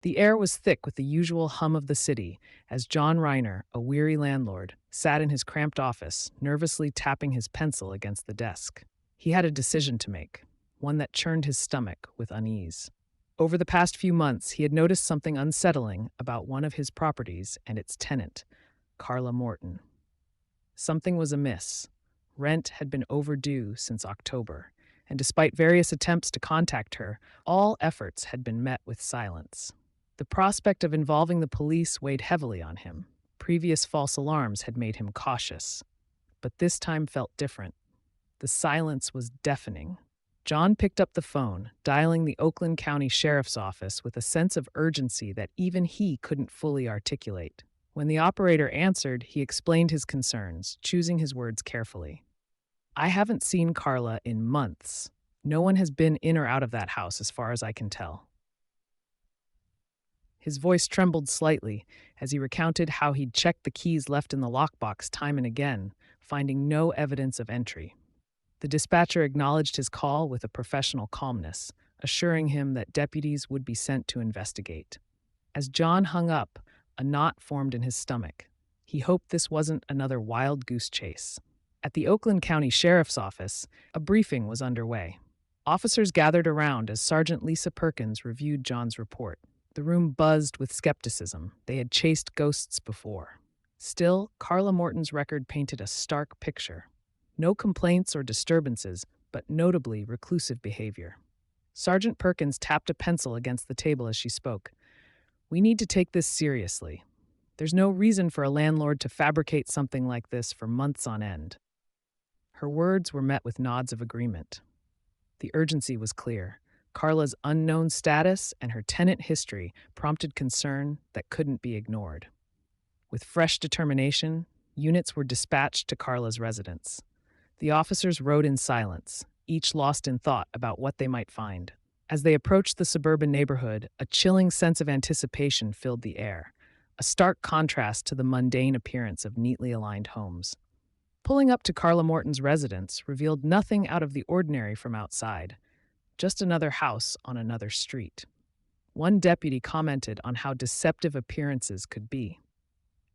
The air was thick with the usual hum of the city as John Reiner, a weary landlord, sat in his cramped office, nervously tapping his pencil against the desk. He had a decision to make, one that churned his stomach with unease. Over the past few months, he had noticed something unsettling about one of his properties and its tenant, Carla Morton. Something was amiss. Rent had been overdue since October, and despite various attempts to contact her, all efforts had been met with silence. The prospect of involving the police weighed heavily on him. Previous false alarms had made him cautious, but this time felt different. The silence was deafening. John picked up the phone, dialing the Oakland County Sheriff's Office with a sense of urgency that even he couldn't fully articulate. When the operator answered, he explained his concerns, choosing his words carefully. "I haven't seen Carla in months. No one has been in or out of that house as far as I can tell." His voice trembled slightly as he recounted how he'd checked the keys left in the lockbox time and again, finding no evidence of entry. The dispatcher acknowledged his call with a professional calmness, assuring him that deputies would be sent to investigate. As John hung up, a knot formed in his stomach. He hoped this wasn't another wild goose chase. At the Oakland County Sheriff's Office, a briefing was underway. Officers gathered around as Sergeant Lisa Perkins reviewed John's report. The room buzzed with skepticism. They had chased ghosts before. Still, Carla Morton's record painted a stark picture. No complaints or disturbances, but notably reclusive behavior. Sergeant Perkins tapped a pencil against the table as she spoke. "We need to take this seriously. There's no reason for a landlord to fabricate something like this for months on end." Her words were met with nods of agreement. The urgency was clear. Carla's unknown status and her tenant history prompted concern that couldn't be ignored. With fresh determination, units were dispatched to Carla's residence. The officers rode in silence, each lost in thought about what they might find. As they approached the suburban neighborhood, a chilling sense of anticipation filled the air, a stark contrast to the mundane appearance of neatly aligned homes. Pulling up to Carla Morton's residence revealed nothing out of the ordinary from outside, just another house on another street. One deputy commented on how deceptive appearances could be,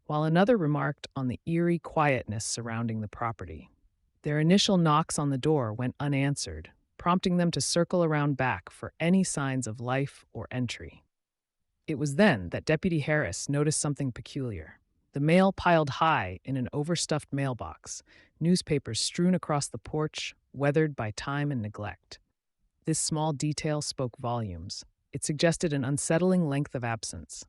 while another remarked on the eerie quietness surrounding the property. Their initial knocks on the door went unanswered, prompting them to circle around back for any signs of life or entry. It was then that Deputy Harris noticed something peculiar. The mail piled high in an overstuffed mailbox, newspapers strewn across the porch, weathered by time and neglect. This small detail spoke volumes. It suggested an unsettling length of absence.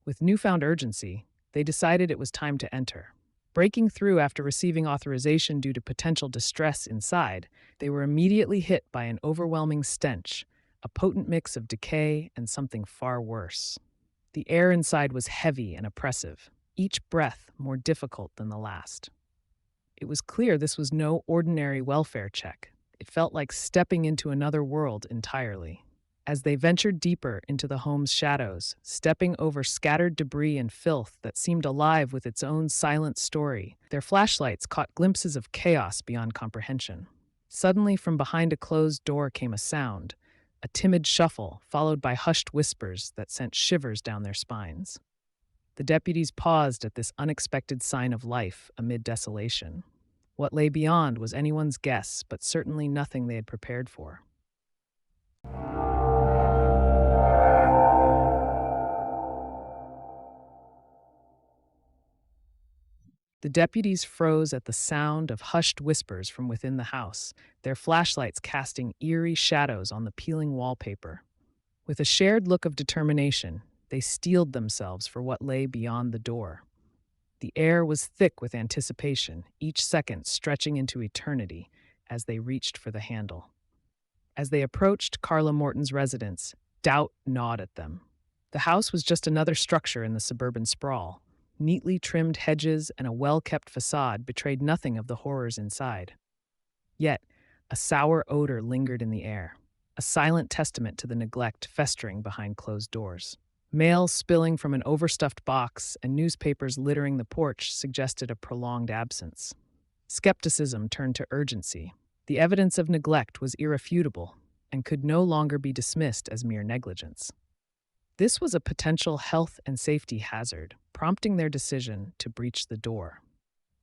With newfound urgency, they decided it was time to enter. Breaking through after receiving authorization due to potential distress inside, they were immediately hit by an overwhelming stench, a potent mix of decay and something far worse. The air inside was heavy and oppressive, each breath more difficult than the last. It was clear this was no ordinary welfare check. It felt like stepping into another world entirely. As they ventured deeper into the home's shadows, stepping over scattered debris and filth that seemed alive with its own silent story, their flashlights caught glimpses of chaos beyond comprehension. Suddenly, from behind a closed door came a sound, a timid shuffle, followed by hushed whispers that sent shivers down their spines. The deputies paused at this unexpected sign of life amid desolation. What lay beyond was anyone's guess, but certainly nothing they had prepared for. The deputies froze at the sound of hushed whispers from within the house, their flashlights casting eerie shadows on the peeling wallpaper. With a shared look of determination, they steeled themselves for what lay beyond the door. The air was thick with anticipation, each second stretching into eternity as they reached for the handle. As they approached Carla Morton's residence, doubt gnawed at them. The house was just another structure in the suburban sprawl. Neatly trimmed hedges and a well-kept facade betrayed nothing of the horrors inside. Yet, a sour odor lingered in the air, a silent testament to the neglect festering behind closed doors. Mail spilling from an overstuffed box and newspapers littering the porch suggested a prolonged absence. Skepticism turned to urgency. The evidence of neglect was irrefutable and could no longer be dismissed as mere negligence. This was a potential health and safety hazard, prompting their decision to breach the door.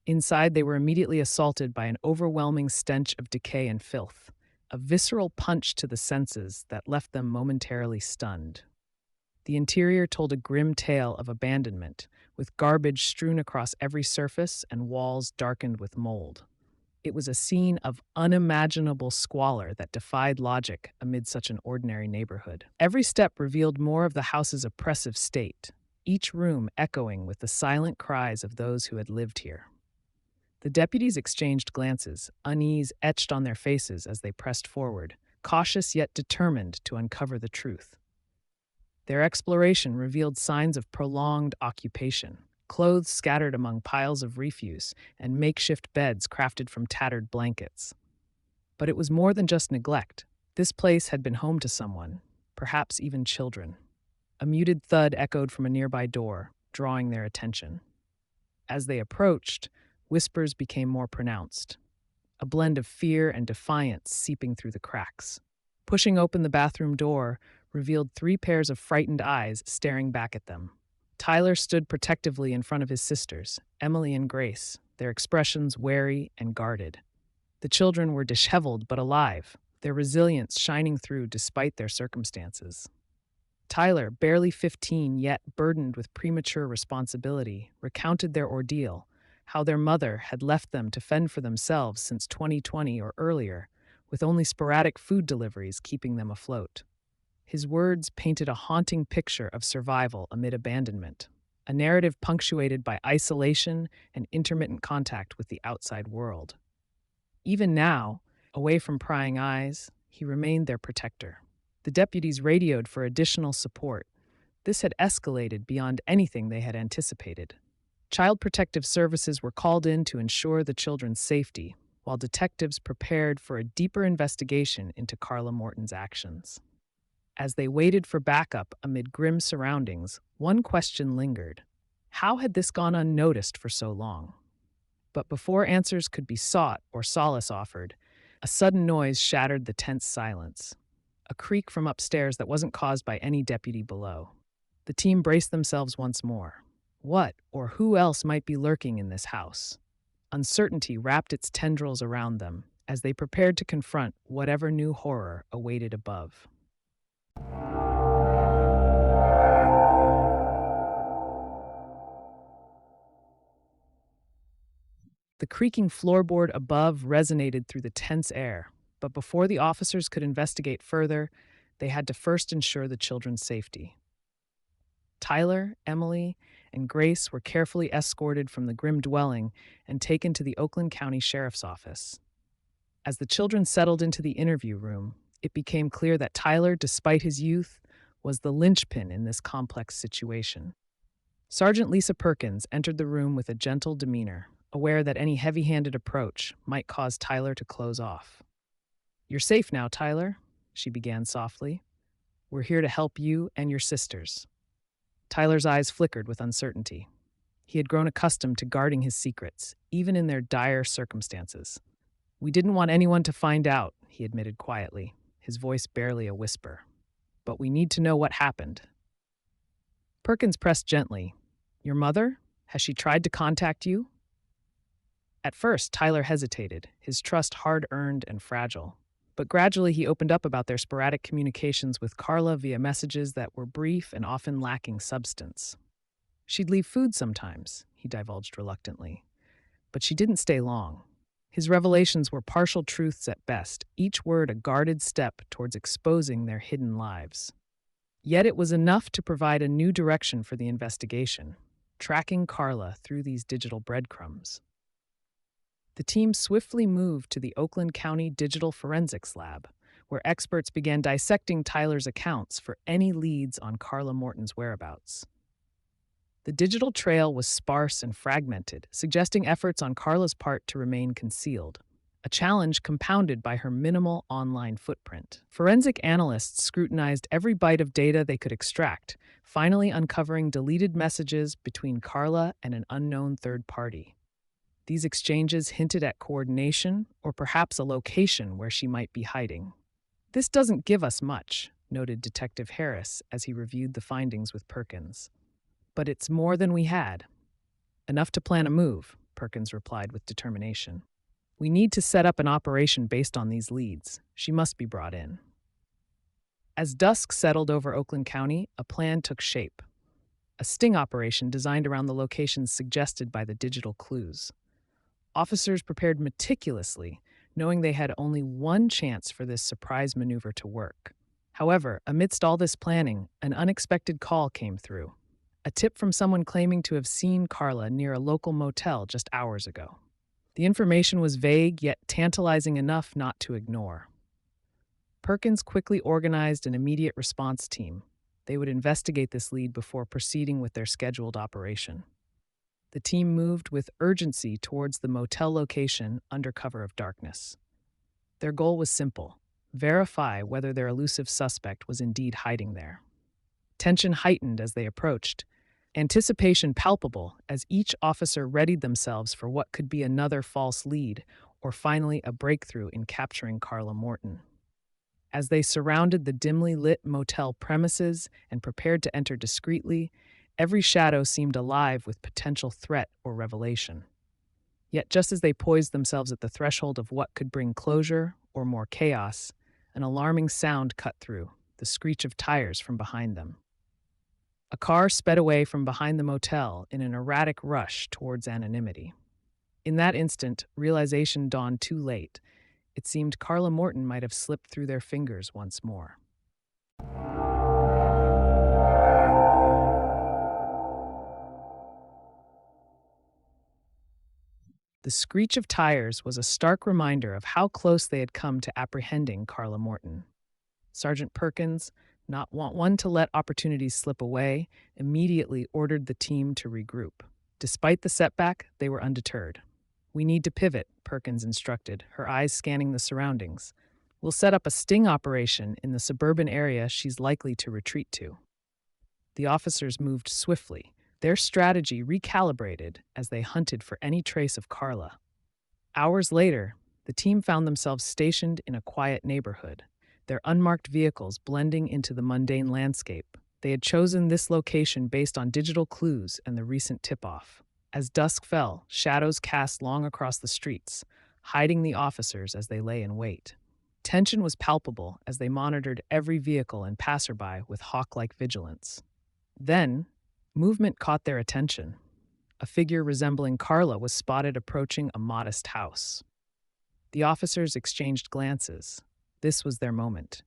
Inside, they were immediately assaulted by an overwhelming stench of decay and filth, a visceral punch to the senses that left them momentarily stunned. The interior told a grim tale of abandonment, with garbage strewn across every surface and walls darkened with mold. It was a scene of unimaginable squalor that defied logic amid such an ordinary neighborhood. Every step revealed more of the house's oppressive state, each room echoing with the silent cries of those who had lived here. The deputies exchanged glances, unease etched on their faces as they pressed forward, cautious yet determined to uncover the truth. Their exploration revealed signs of prolonged occupation, clothes scattered among piles of refuse, and makeshift beds crafted from tattered blankets. But it was more than just neglect. This place had been home to someone, perhaps even children. A muted thud echoed from a nearby door, drawing their attention. As they approached, whispers became more pronounced, a blend of fear and defiance seeping through the cracks. Pushing open the bathroom door revealed 3 pairs of frightened eyes staring back at them. Tyler stood protectively in front of his sisters, Emily and Grace, their expressions wary and guarded. The children were disheveled but alive, their resilience shining through despite their circumstances. Tyler, barely 15 yet burdened with premature responsibility, recounted their ordeal, how their mother had left them to fend for themselves since 2020 or earlier, with only sporadic food deliveries keeping them afloat. His words painted a haunting picture of survival amid abandonment, a narrative punctuated by isolation and intermittent contact with the outside world. Even now, away from prying eyes, he remained their protector. The deputies radioed for additional support. This had escalated beyond anything they had anticipated. Child Protective Services were called in to ensure the children's safety, while detectives prepared for a deeper investigation into Carla Morton's actions. As they waited for backup amid grim surroundings, one question lingered. How had this gone unnoticed for so long? But before answers could be sought or solace offered, a sudden noise shattered the tense silence. A creak from upstairs that wasn't caused by any deputy below. The team braced themselves once more. What or who else might be lurking in this house? Uncertainty wrapped its tendrils around them as they prepared to confront whatever new horror awaited above. The creaking floorboard above resonated through the tense air, but before the officers could investigate further, they had to first ensure the children's safety. Tyler, Emily, and Grace were carefully escorted from the grim dwelling and taken to the Oakland County Sheriff's Office. As the children settled into the interview room, it became clear that Tyler, despite his youth, was the linchpin in this complex situation. Sergeant Lisa Perkins entered the room with a gentle demeanor, aware that any heavy-handed approach might cause Tyler to close off. "You're safe now, Tyler," she began softly. "We're here to help you and your sisters." Tyler's eyes flickered with uncertainty. He had grown accustomed to guarding his secrets, even in their dire circumstances. "We didn't want anyone to find out," he admitted quietly, his voice barely a whisper. "But we need to know what happened." Perkins pressed gently. "Your mother? Has she tried to contact you?" At first, Tyler hesitated, his trust hard-earned and fragile. But gradually he opened up about their sporadic communications with Carla via messages that were brief and often lacking substance. "She'd leave food sometimes," he divulged reluctantly. "But she didn't stay long." His revelations were partial truths at best, each word a guarded step towards exposing their hidden lives. Yet it was enough to provide a new direction for the investigation, tracking Carla through these digital breadcrumbs. The team swiftly moved to the Oakland County Digital Forensics Lab, where experts began dissecting Tyler's accounts for any leads on Carla Morton's whereabouts. The digital trail was sparse and fragmented, suggesting efforts on Carla's part to remain concealed, a challenge compounded by her minimal online footprint. Forensic analysts scrutinized every byte of data they could extract, finally uncovering deleted messages between Carla and an unknown third party. These exchanges hinted at coordination or perhaps a location where she might be hiding. "This doesn't give us much," noted Detective Harris as he reviewed the findings with Perkins. But it's more than we had. Enough to plan a move, Perkins replied with determination. We need to set up an operation based on these leads. She must be brought in. As dusk settled over Oakland County, a plan took shape. A sting operation designed around the locations suggested by the digital clues. Officers prepared meticulously, knowing they had only one chance for this surprise maneuver to work. However, amidst all this planning, an unexpected call came through. A tip from someone claiming to have seen Carla near a local motel just hours ago. The information was vague yet tantalizing enough not to ignore. Perkins quickly organized an immediate response team. They would investigate this lead before proceeding with their scheduled operation. The team moved with urgency towards the motel location under cover of darkness. Their goal was simple: verify whether their elusive suspect was indeed hiding there. Tension heightened as they approached, anticipation palpable as each officer readied themselves for what could be another false lead or finally a breakthrough in capturing Carla Morton. As they surrounded the dimly lit motel premises and prepared to enter discreetly, every shadow seemed alive with potential threat or revelation. Yet just as they poised themselves at the threshold of what could bring closure or more chaos, an alarming sound cut through, the screech of tires from behind them. A car sped away from behind the motel in an erratic rush towards anonymity. In that instant, realization dawned too late. It seemed Carla Morton might have slipped through their fingers once more. The screech of tires was a stark reminder of how close they had come to apprehending Carla Morton. Sergeant Perkins, not one to let opportunities slip away, immediately ordered the team to regroup. Despite the setback, they were undeterred. "We need to pivot," Perkins instructed, her eyes scanning the surroundings. "We'll set up a sting operation in the suburban area she's likely to retreat to." The officers moved swiftly, their strategy recalibrated as they hunted for any trace of Carla. Hours later, the team found themselves stationed in a quiet neighborhood, their unmarked vehicles blending into the mundane landscape. They had chosen this location based on digital clues and the recent tip-off. As dusk fell, shadows cast long across the streets, hiding the officers as they lay in wait. Tension was palpable as they monitored every vehicle and passerby with hawk-like vigilance. Then, movement caught their attention. A figure resembling Carla was spotted approaching a modest house. The officers exchanged glances. This was their moment.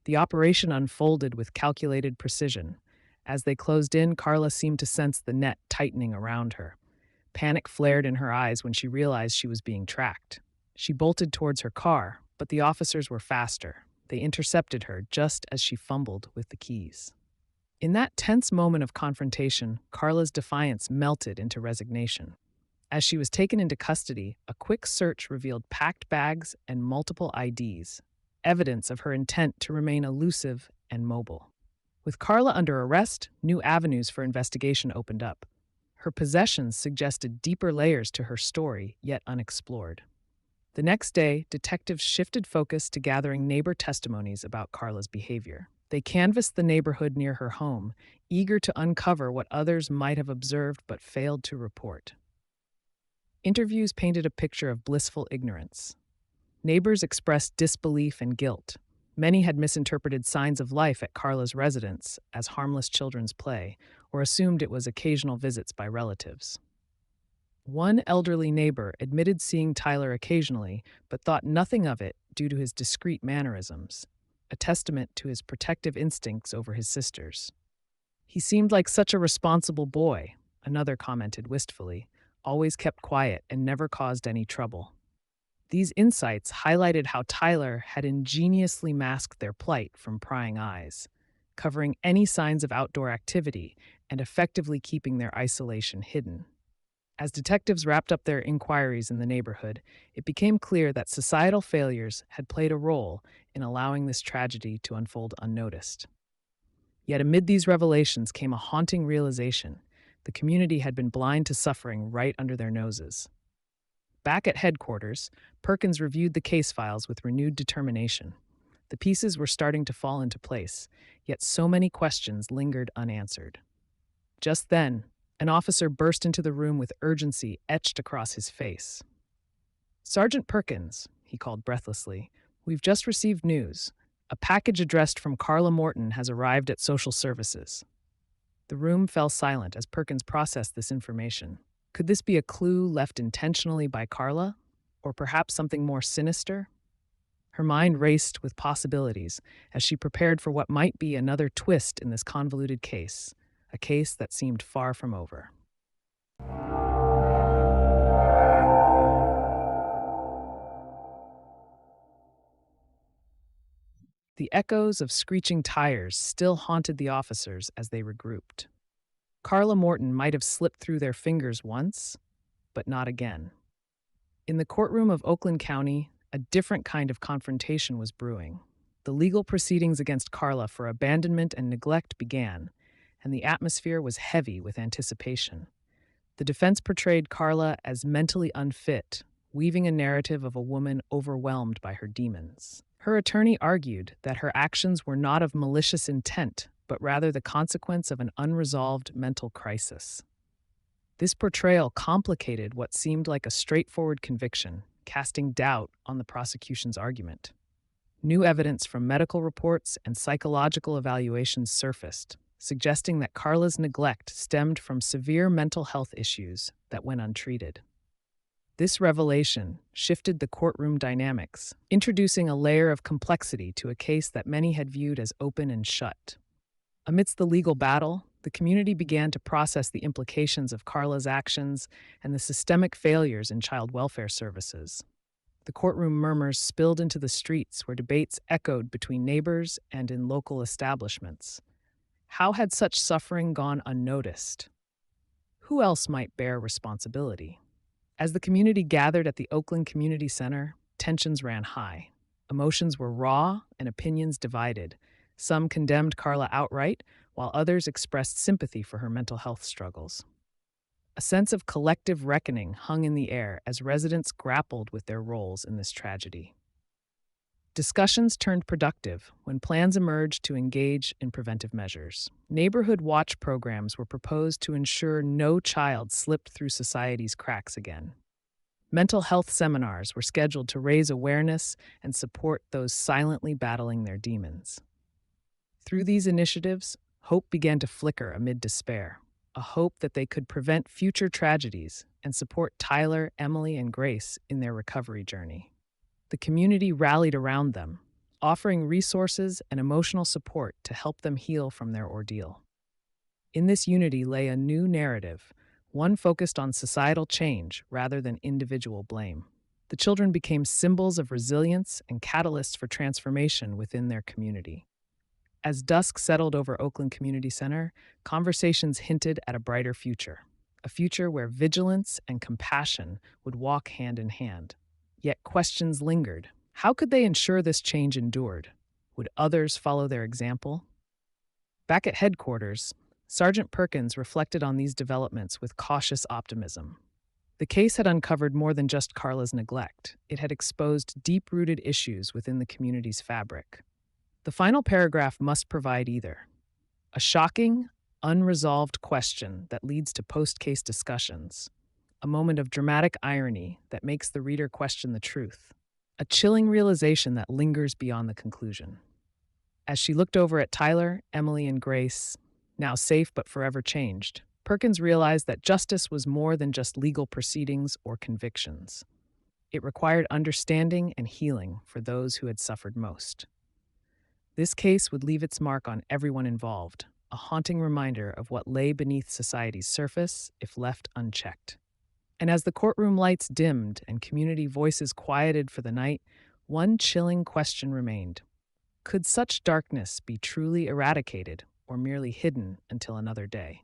The operation unfolded with calculated precision. As they closed in, Carla seemed to sense the net tightening around her. Panic flared in her eyes when she realized she was being tracked. She bolted towards her car, but the officers were faster. They intercepted her just as she fumbled with the keys. In that tense moment of confrontation, Carla's defiance melted into resignation. As she was taken into custody, a quick search revealed packed bags and multiple IDs, evidence of her intent to remain elusive and mobile. With Carla under arrest, new avenues for investigation opened up. Her possessions suggested deeper layers to her story, yet unexplored. The next day, detectives shifted focus to gathering neighbor testimonies about Carla's behavior. They canvassed the neighborhood near her home, eager to uncover what others might have observed but failed to report. Interviews painted a picture of blissful ignorance. Neighbors expressed disbelief and guilt. Many had misinterpreted signs of life at Carla's residence as harmless children's play, or assumed it was occasional visits by relatives. One elderly neighbor admitted seeing Tyler occasionally, but thought nothing of it due to his discreet mannerisms, a testament to his protective instincts over his sisters. "He seemed like such a responsible boy," another commented wistfully, "always kept quiet and never caused any trouble." These insights highlighted how Tyler had ingeniously masked their plight from prying eyes, covering any signs of outdoor activity and effectively keeping their isolation hidden. As detectives wrapped up their inquiries in the neighborhood, it became clear that societal failures had played a role in allowing this tragedy to unfold unnoticed. Yet amid these revelations came a haunting realization: the community had been blind to suffering right under their noses. Back at headquarters, Perkins reviewed the case files with renewed determination. The pieces were starting to fall into place, yet so many questions lingered unanswered. Just then, an officer burst into the room with urgency etched across his face. "Sergeant Perkins," he called breathlessly, "we've just received news. A package addressed from Carla Morton has arrived at Social Services." The room fell silent as Perkins processed this information. Could this be a clue left intentionally by Carla? Or perhaps something more sinister? Her mind raced with possibilities as she prepared for what might be another twist in this convoluted case, a case that seemed far from over. The echoes of screeching tires still haunted the officers as they regrouped. Carla Morton might have slipped through their fingers once, but not again. In the courtroom of Oakland County, a different kind of confrontation was brewing. The legal proceedings against Carla for abandonment and neglect began, and the atmosphere was heavy with anticipation. The defense portrayed Carla as mentally unfit, weaving a narrative of a woman overwhelmed by her demons. Her attorney argued that her actions were not of malicious intent, but rather the consequence of an unresolved mental crisis. This portrayal complicated what seemed like a straightforward conviction, casting doubt on the prosecution's argument. New evidence from medical reports and psychological evaluations surfaced, suggesting that Carla's neglect stemmed from severe mental health issues that went untreated. This revelation shifted the courtroom dynamics, introducing a layer of complexity to a case that many had viewed as open and shut. Amidst the legal battle, the community began to process the implications of Carla's actions and the systemic failures in child welfare services. The courtroom murmurs spilled into the streets where debates echoed between neighbors and in local establishments. How had such suffering gone unnoticed? Who else might bear responsibility? As the community gathered at the Oakland Community Center, tensions ran high. Emotions were raw and opinions divided. Some condemned Carla outright, while others expressed sympathy for her mental health struggles. A sense of collective reckoning hung in the air as residents grappled with their roles in this tragedy. Discussions turned productive when plans emerged to engage in preventive measures. Neighborhood watch programs were proposed to ensure no child slipped through society's cracks again. Mental health seminars were scheduled to raise awareness and support those silently battling their demons. Through these initiatives, hope began to flicker amid despair, a hope that they could prevent future tragedies and support Tyler, Emily, and Grace in their recovery journey. The community rallied around them, offering resources and emotional support to help them heal from their ordeal. In this unity lay a new narrative, one focused on societal change rather than individual blame. The children became symbols of resilience and catalysts for transformation within their community. As dusk settled over Oakland Community Center, conversations hinted at a brighter future, a future where vigilance and compassion would walk hand in hand. Yet questions lingered. How could they ensure this change endured? Would others follow their example? Back at headquarters, Sergeant Perkins reflected on these developments with cautious optimism. The case had uncovered more than just Carla's neglect. It had exposed deep-rooted issues within the community's fabric. The final paragraph must provide either a shocking, unresolved question that leads to post-case discussions, a moment of dramatic irony that makes the reader question the truth, a chilling realization that lingers beyond the conclusion. As she looked over at Tyler, Emily, and Grace, now safe but forever changed, Perkins realized that justice was more than just legal proceedings or convictions. It required understanding and healing for those who had suffered most. This case would leave its mark on everyone involved, a haunting reminder of what lay beneath society's surface if left unchecked. And as the courtroom lights dimmed and community voices quieted for the night, one chilling question remained. Could such darkness be truly eradicated or merely hidden until another day?